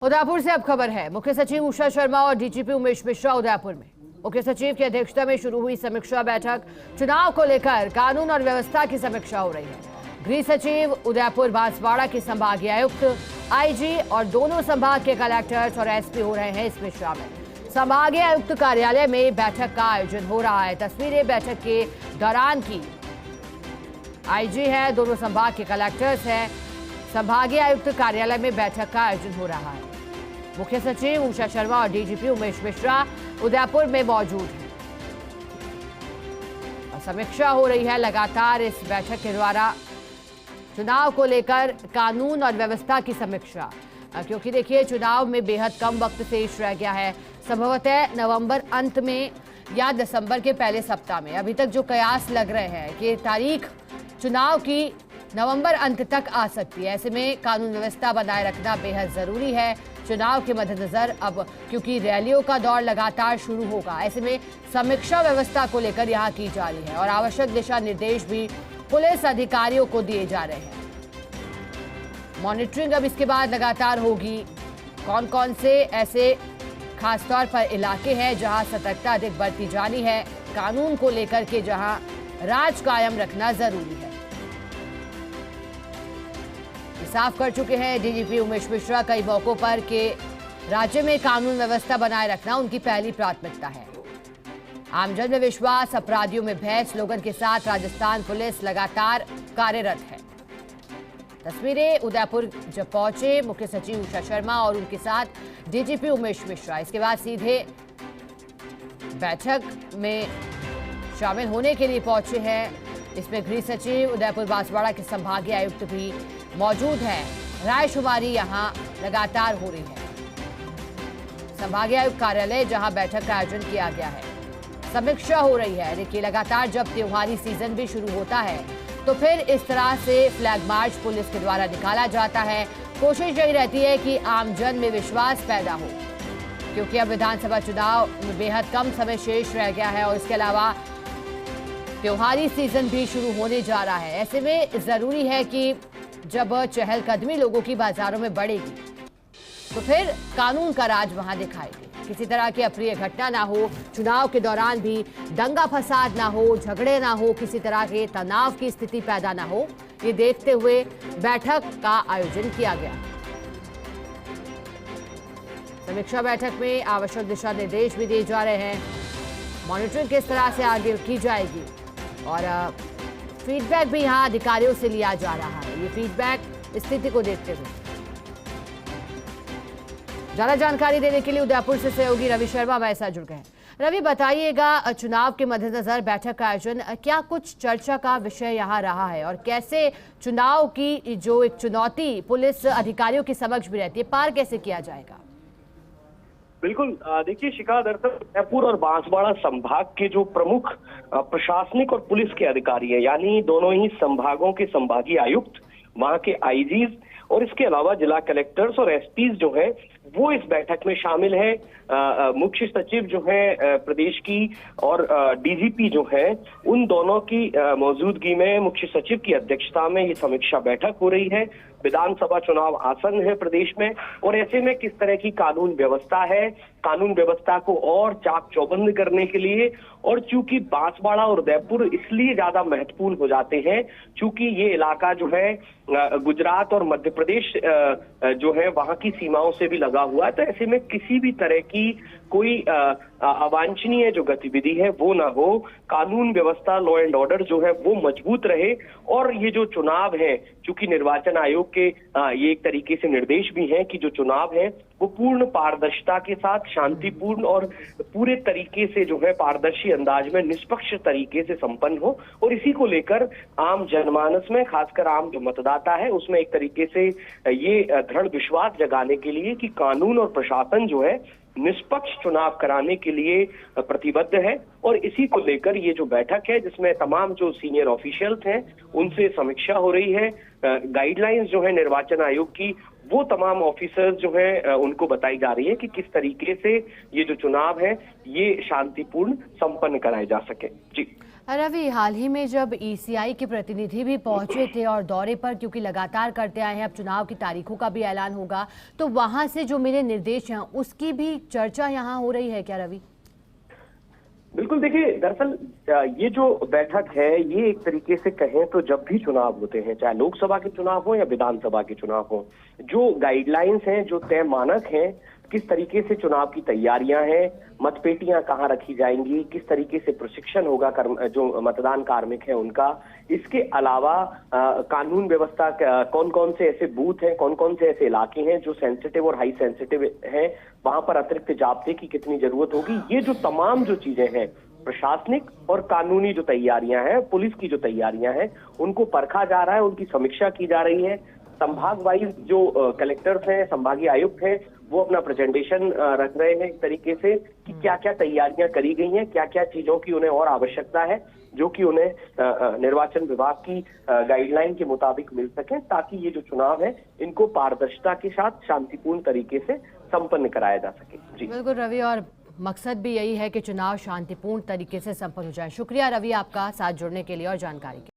उदयपुर से अब खबर है। मुख्य सचिव उषा शर्मा और डीजीपी उमेश मिश्रा उदयपुर में। मुख्य सचिव की अध्यक्षता में शुरू हुई समीक्षा बैठक। चुनाव को लेकर कानून और व्यवस्था की समीक्षा हो रही है। गृह सचिव उदयपुर बांसवाड़ा के संभागीय आयुक्त, आईजी और दोनों संभाग के कलेक्टर्स और एसपी हो रहे हैं इसमें शामिल। संभागीय आयुक्त कार्यालय में बैठक का आयोजन हो रहा है। तस्वीरें बैठक के दौरान की। आईजी है, दोनों संभाग के कलेक्टर्स हैं। संभागीय आयुक्त कार्यालय में बैठक का आयोजन हो रहा है। मुख्य सचिव उषा शर्मा और डीजीपी उमेश मिश्रा उदयपुर में मौजूद हैं और समीक्षा हो रही है लगातार इस बैठक के द्वारा चुनाव को लेकर कानून और व्यवस्था की समीक्षा। क्योंकि देखिए, चुनाव में बेहद कम वक्त शेष रह गया है। संभवतः नवंबर अंत में या दिसंबर के पहले सप्ताह में। अभी तक जो कयास लग रहे हैं कि तारीख चुनाव की नवंबर अंत तक आ सकती है। ऐसे में कानून व्यवस्था बनाए रखना बेहद जरूरी है। चुनाव के मद्देनजर अब क्योंकि रैलियों का दौर लगातार शुरू होगा, ऐसे में समीक्षा व्यवस्था को लेकर यहां की जा रही है और आवश्यक दिशा निर्देश भी पुलिस अधिकारियों को दिए जा रहे हैं। मॉनिटरिंग अब इसके बाद लगातार होगी। कौन कौन से ऐसे खासतौर पर इलाके हैं जहां सतर्कता अधिक बरती जानी है, कानून को लेकर के जहां राज कायम रखना जरूरी है, साफ कर चुके हैं डीजीपी उमेश मिश्रा कई मौकों पर कि राज्य में कानून व्यवस्था बनाए रखना उनकी पहली प्राथमिकता है। आमजन में विश्वास, अपराधियों में भय स्लोगन के साथ राजस्थान पुलिस लगातार कार्यरत है। तस्वीरें उदयपुर जब पहुंचे मुख्य सचिव उषा शर्मा और उनके साथ डीजीपी उमेश मिश्रा, इसके बाद सीधे बैठक में शामिल होने के लिए पहुंचे हैं। इसमें गृह सचिव उदयपुर बांसवाड़ा के संभागीय आयुक्त भी मौजूद हैं। रायशुमारी यहां लगातार हो रही है। संभागीय आयुक्त कार्यालय जहां बैठक का आयोजन किया गया है, समीक्षा हो रही है। देखिए, लगातार जब त्योहारी सीजन भी शुरू होता है तो फिर इस तरह से फ्लैग मार्च पुलिस के द्वारा निकाला जाता है। कोशिश यही रहती है कि आमजन में विश्वास पैदा हो, क्योंकि अब विधानसभा चुनाव में बेहद कम समय शेष रह गया है और इसके अलावा त्योहारी सीजन भी शुरू होने जा रहा है। ऐसे में जरूरी है कि जब चहलकदमी लोगों की बाजारों में बढ़ेगी तो फिर कानून का राज वहां दिखाएगी। किसी तरह की अप्रिय घटना ना हो, चुनाव के दौरान भी दंगा फसाद ना हो, झगड़े ना हो, किसी तरह के तनाव की स्थिति पैदा ना हो, ये देखते हुए बैठक का आयोजन किया गया। समीक्षा बैठक में आवश्यक दिशा निर्देश भी दिए जा रहे हैं। मॉनिटरिंग किस तरह से आगे की जाएगी और फीडबैक भी यहां अधिकारियों से लिया जा रहा है। ये फीडबैक स्थिति को देखते हुए। ज्यादा जानकारी देने के लिए उदयपुर से सहयोगी रवि शर्मा हमारे साथ जुड़ गए हैं। रवि, बताइएगा, चुनाव के मद्देनजर बैठक का आयोजन, क्या कुछ चर्चा का विषय यहाँ रहा है और कैसे चुनाव की जो एक चुनौती पुलिस अधिकारियों के समक्ष भी रहती है, पार कैसे किया जाएगा? बिल्कुल, देखिए शिखा, दरअसल उदयपुर और बांसवाड़ा संभाग के जो प्रमुख प्रशासनिक और पुलिस के अधिकारी हैं, यानी दोनों ही संभागों के संभागीय आयुक्त, वहां के आईजीज और इसके अलावा जिला कलेक्टर्स और एसपीज जो है वो इस बैठक में शामिल है। मुख्य सचिव जो है प्रदेश की और डीजीपी जो है, उन दोनों की मौजूदगी में मुख्य सचिव की अध्यक्षता में ये समीक्षा बैठक हो रही है। विधानसभा चुनाव आसन्न है प्रदेश में और ऐसे में किस तरह की कानून व्यवस्था है, कानून व्यवस्था को और चाक चौबंद करने के लिए, और चूंकि बांसवाड़ा और उदयपुर इसलिए ज्यादा महत्वपूर्ण हो जाते हैं चूंकि ये इलाका जो है गुजरात और मध्य प्रदेश जो है वहां की सीमाओं से भी लगा हुआ है। तो ऐसे में किसी भी तरह की कोई अवांछनीय जो गतिविधि है वो ना हो, कानून व्यवस्था, लॉ एंड ऑर्डर जो है वो मजबूत रहे। और ये जो चुनाव है, चूंकि निर्वाचन आयोग के ये एक तरीके से निर्देश भी हैं कि जो चुनाव है वो पूर्ण पारदर्शिता के साथ, शांतिपूर्ण और पूरे तरीके से जो है पारदर्शी अंदाज में, निष्पक्ष तरीके से संपन्न हो। और इसी को लेकर आम जनमानस में, खासकर आम जो मतदाता है, उसमें एक तरीके से ये दृढ़ विश्वास जगाने के लिए कि कानून और प्रशासन जो है निष्पक्ष चुनाव कराने के लिए प्रतिबद्ध है। और इसी को लेकर ये जो बैठक है, जिसमें तमाम जो सीनियर ऑफिशियल्स हैं उनसे समीक्षा हो रही है। गाइडलाइंस जो है निर्वाचन आयोग की, वो तमाम ऑफिसर्स जो है उनको बताई जा रही है कि किस तरीके से ये जो चुनाव है ये शांतिपूर्ण संपन्न कराए जा सके। जी रवि, हाल ही में जब ईसीआई के प्रतिनिधि भी पहुंचे थे और दौरे पर क्योंकि लगातार करते आए हैं, अब चुनाव की तारीखों का भी ऐलान होगा, तो वहां से जो मिले निर्देश हैं उसकी भी चर्चा यहां हो रही है क्या रवि? बिल्कुल, देखिए दरअसल ये जो बैठक है ये एक तरीके से कहें तो जब भी चुनाव होते हैं, चाहे लोकसभा के चुनाव हो या विधानसभा के चुनाव हो, जो गाइडलाइंस हैं, जो तय मानक हैं, किस तरीके से चुनाव की तैयारियां हैं, मतपेटियां कहाँ रखी जाएंगी, किस तरीके से प्रशिक्षण होगा जो मतदान कार्मिक है उनका, इसके अलावा कानून व्यवस्था, कौन कौन से ऐसे बूथ हैं, कौन कौन से ऐसे इलाके हैं जो सेंसिटिव और हाई सेंसिटिव हैं, वहां पर अतिरिक्त जाब्ते की कितनी जरूरत होगी, ये जो तमाम जो चीजें हैं, प्रशासनिक और कानूनी जो तैयारियां हैं, पुलिस की जो तैयारियां हैं, उनको परखा जा रहा है, उनकी समीक्षा की जा रही है। संभाग वाइज जो कलेक्टर्स हैं, संभागीय आयुक्त हैं, वो अपना प्रेजेंटेशन रख रहे हैं इस तरीके से कि क्या क्या तैयारियां करी गई हैं, क्या क्या चीजों की उन्हें और आवश्यकता है, जो कि उन्हें निर्वाचन विभाग की गाइडलाइन के मुताबिक मिल सके, ताकि ये जो चुनाव है इनको पारदर्शिता के साथ शांतिपूर्ण तरीके से संपन्न कराया जा सके। जी बिल्कुल रवि, और मकसद भी यही है कि चुनाव शांतिपूर्ण तरीके से संपन्न हो जाए। शुक्रिया रवि आपका साथ जुड़ने के लिए और जानकारी के लिए।